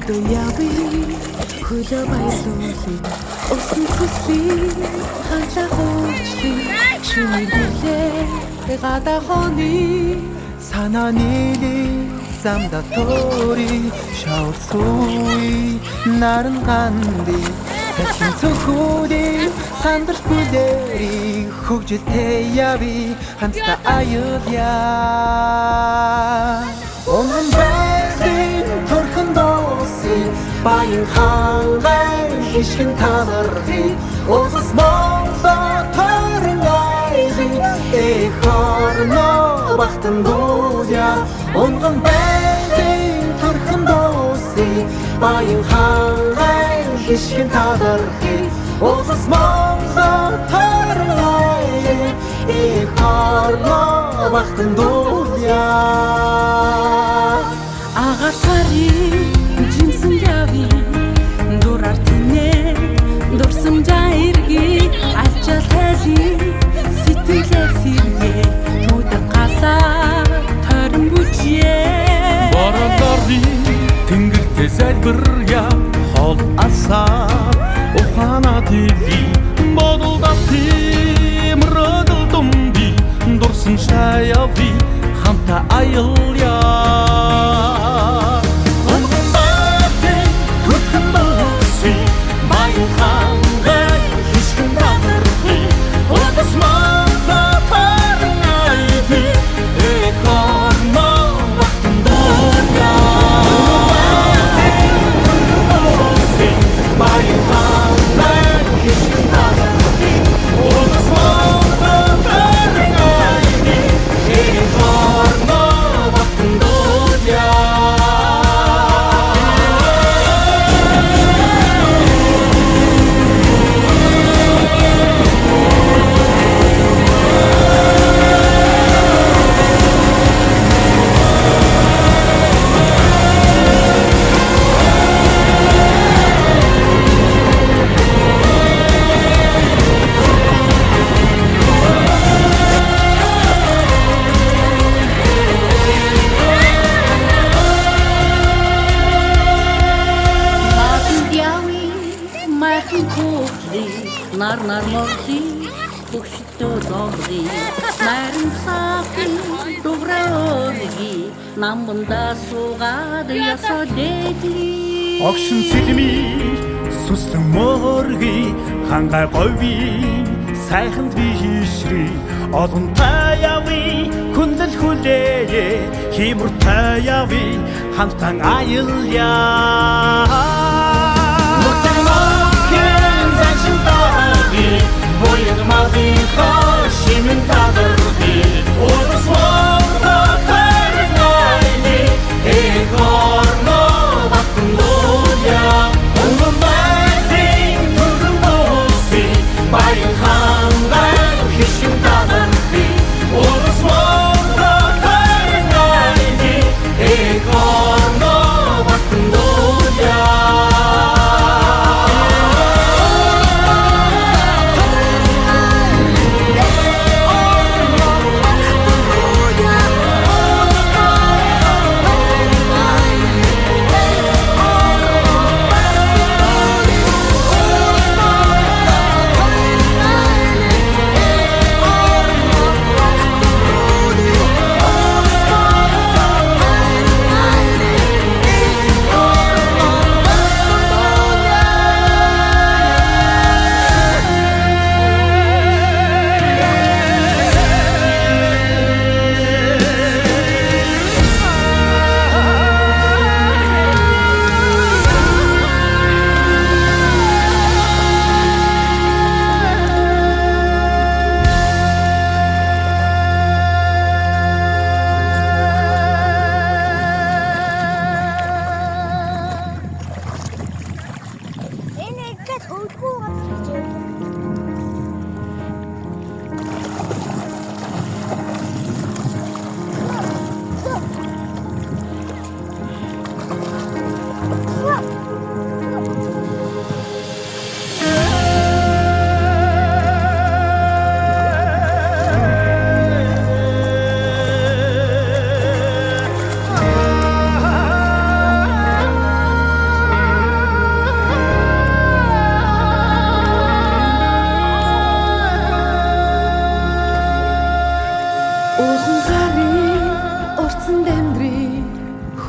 яви хөлөө баярлуулъя усан сүслийн хандлахуучлын шүмэлээ гадахоны санаа нийлээ замда тори шавар суй наран ганди сачин цоходи сандрал бүлэри хөгжилтэй яви хамтдаа аюулъя Онгон байрын төрхөн дооси баян хангай хишгэн талархи Улс молло торын айхи эхорно бахтан дууля Онгон байрын төрхөн дооси баян хангай хишгэн талархи Улс молло торын айхи эхорно бахтан дууля Агасари жимсэн яви дурар тинэ дурсам жаирги ачаал хайли сэтгэлээ сэргээ туудаг галаа тойрон бүжье Баралдарын тэнгэртэй залбиря хол асаа ухаана тиви бодолдат тиймрөдөл думби дурсан шаяви хамта аялья Нар морли бөхтөө зогли нарийн сафи дуграорги намбанда суугаад ясаа дэдли Огшин цэлми сүслэн морги хангай гови сайханд би хишри олон таяви хүндэл хүлээ химур таяви хамтан аялья Boyun mavi koşimin tadırdı Ulus morda karnayni Ekorno baktın dolya Onun baydin turun dosi Bayın hangar kişim tadırdı Ulus morda karnayni Ekorno baktın dolya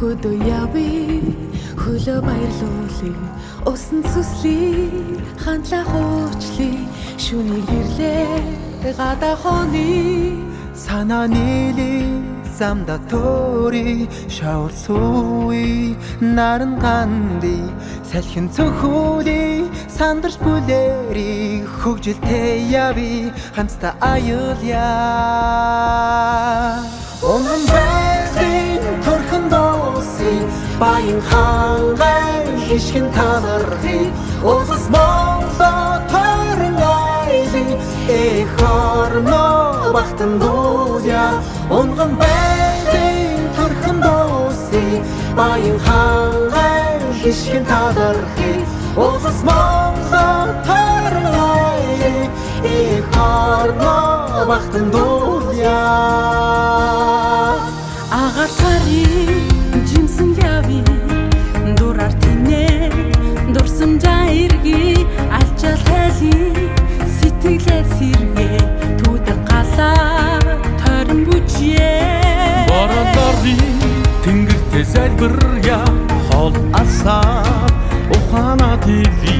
хөдөө явъя хөлөө баярлуулъя усан сүслий хандлаа хуучлий шүнийг ирлээ гадаа хоны санаа нийлий замда тори шавар сууи наран ганди салхин цохоли сандарч бүлэри хөгжилтэй яви хамтдаа аюулъя Онгон байрын төрхөн дооси баян хангай хишгэн танархи улс Монголо төрөн айли эхорно бахтан дууля Онгон байрын төрхөн дооси баян хангай хишгэн танархи улс Монголо төрөн айли эхорно бахтан дууля Агаар сарын жимсэн яви дураар тинэ дурсамжаа ирги алчаа тайли сэтгэлээ сэргэ түдэг галаа тойрон бүжээ Боролори тэнгэртэй залбиря хол асаа ухаана тиви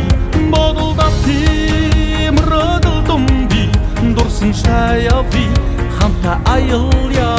бодолдап тимродол думби дурсан шаяви хамта аялья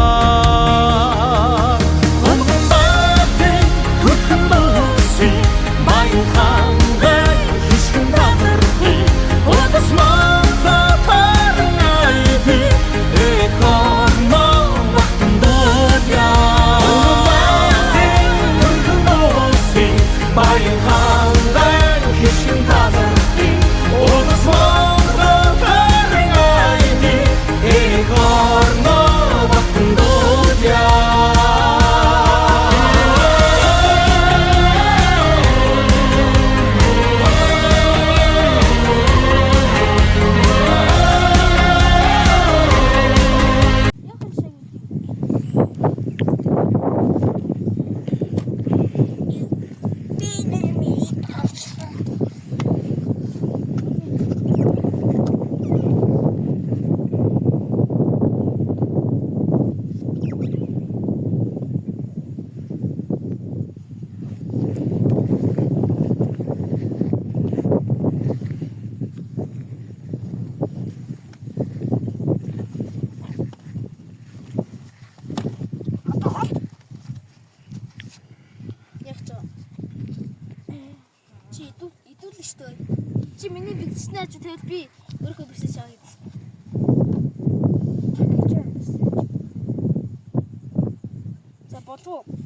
Чи идүүлэн шүү дээ. Чи миний бэлдснээ ч тэгэл би өөрөө бэлдсэн шаа гэдэг. За болов уу?